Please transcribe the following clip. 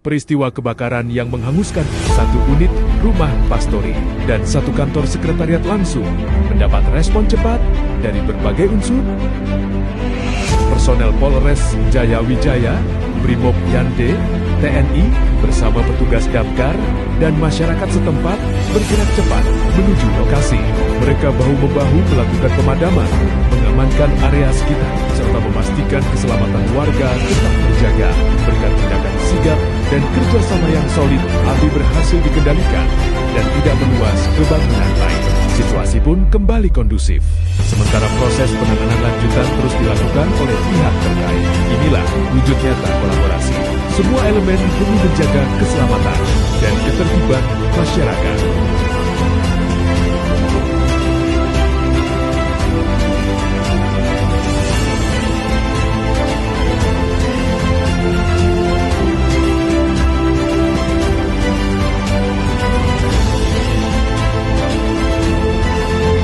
peristiwa kebakaran yang menghanguskan satu unit rumah pastori dan satu kantor sekretariat langsung mendapat respon cepat dari berbagai unsur. Personel Polres Jaya Wijaya, Brimob Yande, TNI bersama petugas damkar dan masyarakat setempat bergerak cepat menuju lokasi. Mereka bahu-membahu melakukan pemadaman, mengamankan area sekitar, serta memastikan keselamatan warga tetap terjaga. Berkat tindakan sigap dan kerjasama yang solid, api berhasil dikendalikan dan tidak meluas ke bangunan lain. Situasi pun kembali kondusif. Sementara proses penanganan lanjutan terus dilakukan oleh pihak terkait. Inilah wujud nyata kolaborasi. Semua elemen demi menjaga keselamatan dan ketertiban masyarakat.